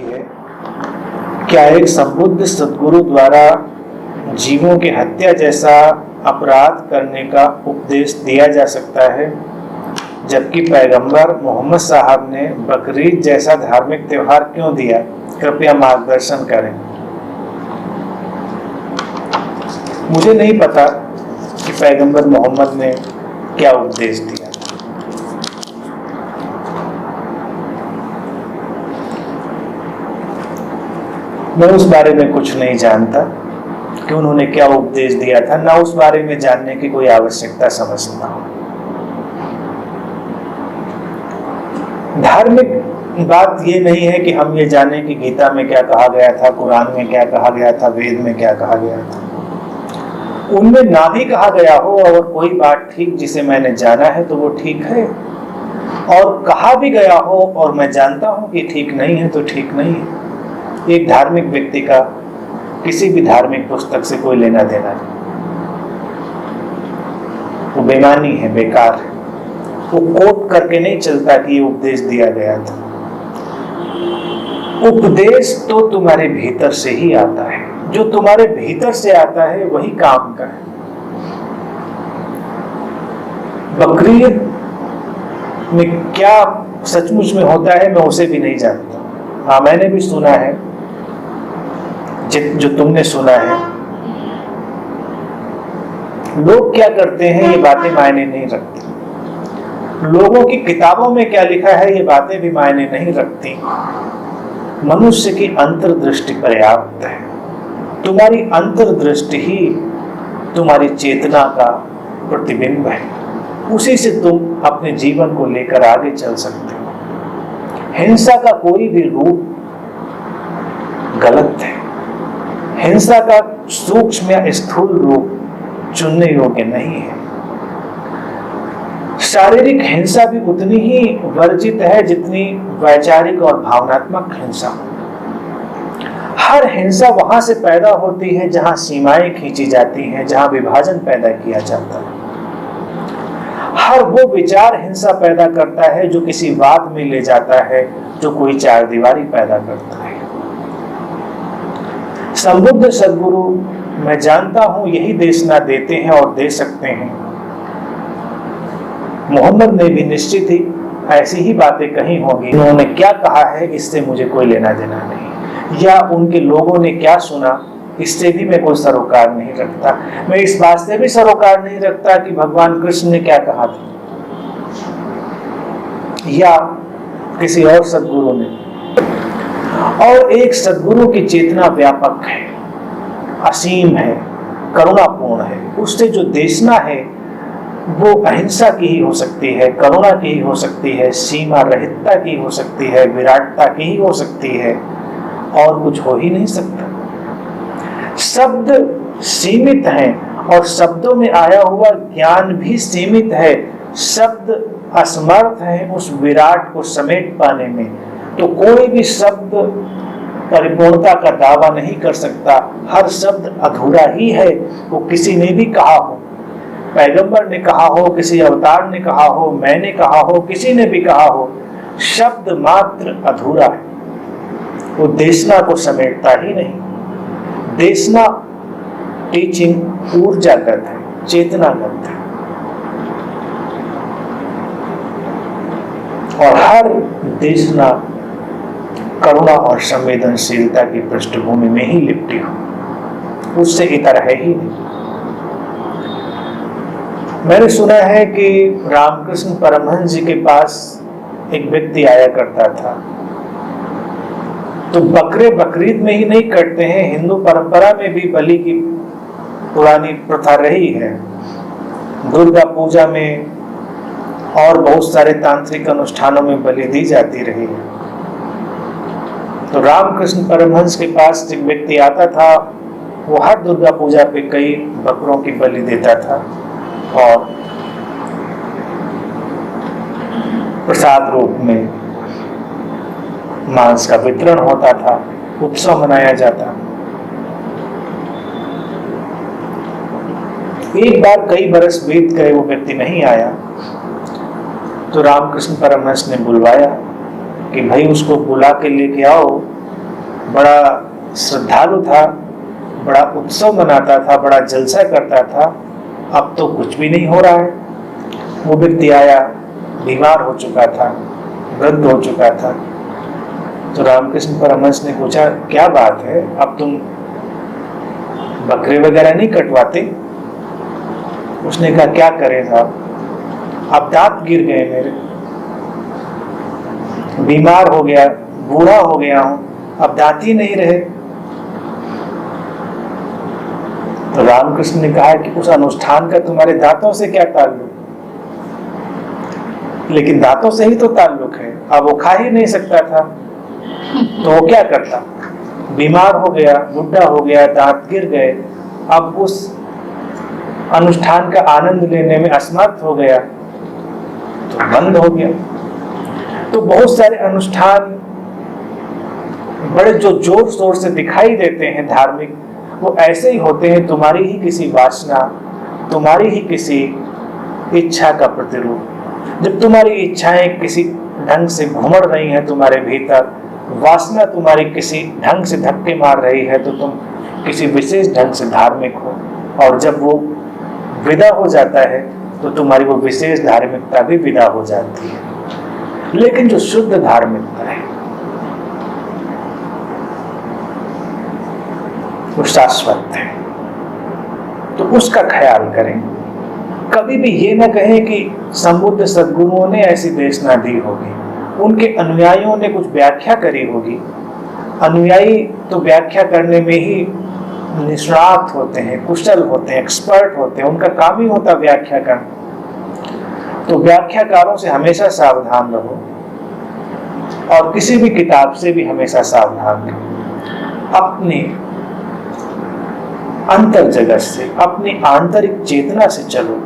की है, क्या एक संबुद्ध सद्गुरु द्वारा जीवों की हत्या जैसा अपराध करने का उपदेश दिया जा सकता है, जबकि पैगंबर मोहम्मद साहब ने बकरीद जैसा धार्मिक त्योहार क्यों दिया? कृपया मार्गदर्शन करें। मुझे नहीं पता कि पैगंबर मोहम्मद ने क्या उपदेश दिया। मैं उस बारे में कुछ नहीं जानता कि उन्होंने क्या उपदेश दिया था, ना उस बारे में जानने की कोई आवश्यकता समझता हूं। धार्मिक बात ये नहीं है कि हम ये जाने कि गीता में क्या कहा गया था, कुरान में क्या कहा गया था, वेद में क्या कहा गया था। उनमें ना भी कहा गया हो और कोई बात ठीक जिसे मैंने जाना है तो वो ठीक है, और कहा भी गया हो और मैं जानता हूं कि ठीक नहीं है तो ठीक नहीं है। एक धार्मिक व्यक्ति का किसी भी धार्मिक पुस्तक से कोई लेना देना नहीं, वो बेमानी है, बेकार है। वो कोट करके नहीं चलता कि ये उपदेश दिया गया था। उपदेश तो तुम्हारे भीतर से ही आता है, जो तुम्हारे भीतर से आता है वही काम का है। बकरीद में क्या सचमुच में होता है मैं उसे भी नहीं जानता। हाँ, मैंने भी सुना है जो तुमने सुना है। लोग क्या करते हैं ये बातें मायने नहीं रखती। लोगों की किताबों में क्या लिखा है ये बातें भी मायने नहीं रखती। मनुष्य की अंतर्दृष्टि पर्याप्त है। तुम्हारी अंतर्दृष्टि ही तुम्हारी चेतना का प्रतिबिंब है। उसी से तुम अपने जीवन को लेकर आगे चल सकते हो। हिंसा का कोई भी रूप गलत है। हिंसा का सूक्ष्म या स्थूल रूप चुनने योग्य नहीं है। शारीरिक हिंसा भी उतनी ही वर्जित है जितनी वैचारिक और भावनात्मक हिंसा। हर हिंसा वहां से पैदा होती है जहां सीमाएं खींची जाती हैं, जहां विभाजन पैदा किया जाता है। हर वो विचार हिंसा पैदा करता है जो किसी वाद में ले जाता है, जो कोई चार दीवारी पैदा करता है। संबुद्ध सद्गुरु मैं जानता हूं यही देशना देते हैं और दे सकते हैं। मोहम्मद ने भी निश्चित ही ऐसी ही बातें कही होंगी। उन्होंने क्या कहा है इससे मुझे कोई लेना देना नहीं, या उनके लोगों ने क्या सुना इससे भी मैं कोई सरोकार नहीं रखता। मैं इस बात से भी सरोकार नहीं रखता कि भगवान कृष्ण ने क्या कहा था या किसी और सद्गुरु ने। और एक सद्गुरु की चेतना व्यापक है, असीम है, करुणापूर्ण है। उससे जो देशना है वो अहिंसा की ही हो सकती है, करुणा की ही हो सकती है, सीमा रहितता की हो सकती है, विराटता की ही हो सकती है, और कुछ हो ही नहीं सकता। शब्द सीमित हैं और शब्दों में आया हुआ ज्ञान भी सीमित है। शब्द असमर्थ है उस विराट को समेट पाने में। तो कोई भी शब्द परिपूर्णता का दावा नहीं कर सकता। हर शब्द अधूरा ही है। वो किसी ने भी कहा हो, पैगंबर ने कहा हो, किसी अवतार ने कहा हो, मैंने कहा हो, किसी ने भी कहा हो, शब्द मात्र अधूरा है। वो देशना को समेटता ही नहीं। देशना टीचिंग ऊर्जागत है, चेतनागत है, और हर देशना करुणा और संवेदनशीलता की पृष्ठभूमि में ही लिपटी हो, उससे इतर है ही नहीं। मैंने सुना है कि रामकृष्ण परमहंस जी के पास एक व्यक्ति आया करता था। तो बकरे बकरीद में ही नहीं कटते हैं, हिंदू परंपरा में भी बलि की पुरानी प्रथा रही है। दुर्गा पूजा में और बहुत सारे तांत्रिक अनुष्ठानों में बलि दी जाती रही है। तो रामकृष्ण परमहंस के पास एक व्यक्ति आता था, वो हर दुर्गा पूजा पे कई बकरों की बलि देता था और प्रसाद रूप में मांस का वितरण होता था, उत्सव मनाया जाता। एक बार कई बरस बीत गए, वो व्यक्ति नहीं आया। तो रामकृष्ण परमहंस ने बुलवाया कि भाई उसको बुला के लेके आओ, बड़ा श्रद्धालु था, बड़ा उत्सव मनाता था, बड़ा जलसा करता था, अब तो कुछ भी नहीं हो रहा है। वो व्यक्ति आया, बीमार हो चुका था, वृद्ध हो चुका था। तो रामकृष्ण परमहंस ने पूछा, क्या बात है, अब तुम बकरे वगैरह नहीं कटवाते? उसने कहा, क्या करें साहब, अब दांत गिर गए मेरे, बीमार हो गया, बूढ़ा हो गया हूं, अब दांत ही नहीं रहे। तो रामकृष्ण ने कहा कि उस अनुष्ठान का तुम्हारे दांतों से क्या ताल्लुक? लेकिन दांतों से ही तो ताल्लुक है। अब वो खा ही नहीं सकता था, तो वो क्या करता? बीमार हो गया, बुढ़ा हो गया, दांत गिर गए, अब उस अनुष्ठान का आनंद लेने में असमर्थ हो गया, तो बंद हो गया। तो बहुत सारे अनुष्ठान बड़े जो जोर शोर से दिखाई देते हैं धार्मिक, वो ऐसे ही होते हैं, तुम्हारी ही किसी वासना, तुम्हारी ही किसी इच्छा का प्रतिरूप। जब तुम्हारी इच्छाएं किसी ढंग से घुमड़ रही हैं तुम्हारे भीतर, वासना तुम्हारी किसी ढंग से धक्के मार रही है, तो तुम किसी विशेष ढंग से धार्मिक हो, और जब वो विदा हो जाता है तो तुम्हारी वो विशेष धार्मिकता भी विदा हो जाती है। लेकिन जो शुद्ध धार्मिकता है वो शाश्वत है, तो उसका ख्याल करें। कभी भी ये ना कहें कि संबुद्ध सद्गुरुओं ने ऐसी देशना दी होगी, उनके अनुयायियों ने कुछ व्याख्या करी होगी। अनुयायी तो व्याख्या करने में ही निष्णात होते हैं, कुशल होते हैं, एक्सपर्ट होते हैं, उनका काम ही होता व्याख्या करना। तो व्याख्याकारों से हमेशा सावधान रहो, और किसी भी किताब से भी हमेशा सावधान रहो। अपने अंतर जगत से, अपनी आंतरिक चेतना से चलो,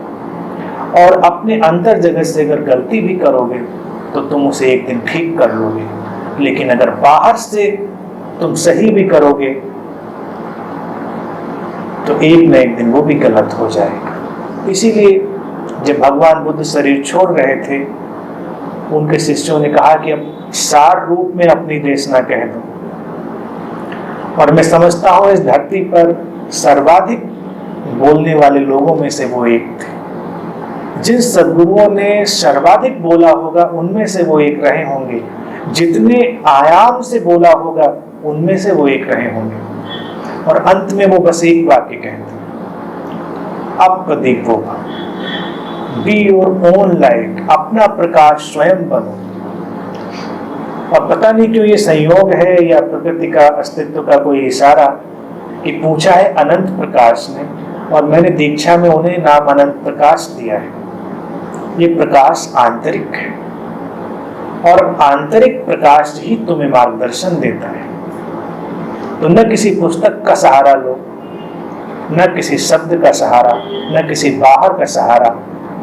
और अपने अंतर जगत से अगर गलती भी करोगे तो तुम उसे एक दिन ठीक कर लोगे, लेकिन अगर बाहर से तुम सही भी करोगे तो एक न एक दिन वो भी गलत हो जाएगा। इसीलिए जब भगवान बुद्ध शरीर छोड़ रहे थे, उनके शिष्यों ने कहा कि अब सार रूप में अपनी देशना कह दो। और मैं समझता हूं इस धरती पर सर्वाधिक बोलने वाले लोगों में से वो एक थे। जिन सद्गुरुओं ने सर्वाधिक बोला होगा उनमें से वो एक रहे होंगे, जितने आयाम से बोला होगा उनमें से वो एक रहे होंगे। और अंत में वो बस एक वाक्य कहते, अपदीपो भव, बी योर ओन लाइट, अपना प्रकाश स्वयं बनो। और पता नहीं क्यों ये संयोग है या प्रकृति का अस्तित्व का कोई इशारा कि पूछा है अनंत प्रकाश ने, और मैंने दीक्षा में उन्हें नाम अनंत प्रकाश दिया है। ये प्रकाश आंतरिक है, और आंतरिक प्रकाश ही तुम्हें मार्गदर्शन देता है। तो न किसी पुस्तक का सहारा लो, न किसी शब्द का सहारा, न किसी बाहर का सहारा,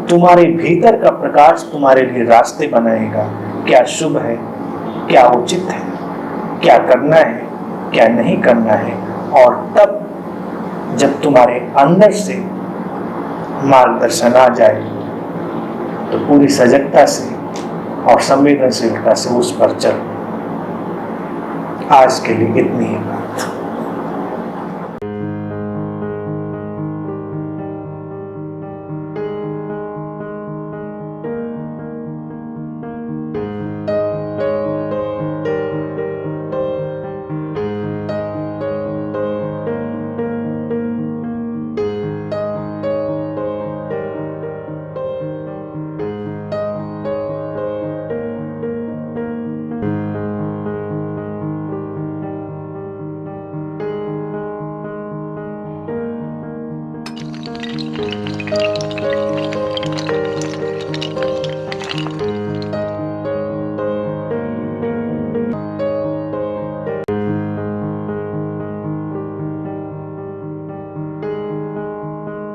तुम्हारे भीतर का प्रकाश तुम्हारे लिए रास्ते बनाएगा। क्या शुभ है, क्या उचित है, क्या करना है, क्या नहीं करना है। और तब जब तुम्हारे अंदर से मार्गदर्शन आ जाए तो पूरी सजगता से और संवेदनशीलता से उस पर चलो। आज के लिए इतनी ही बात।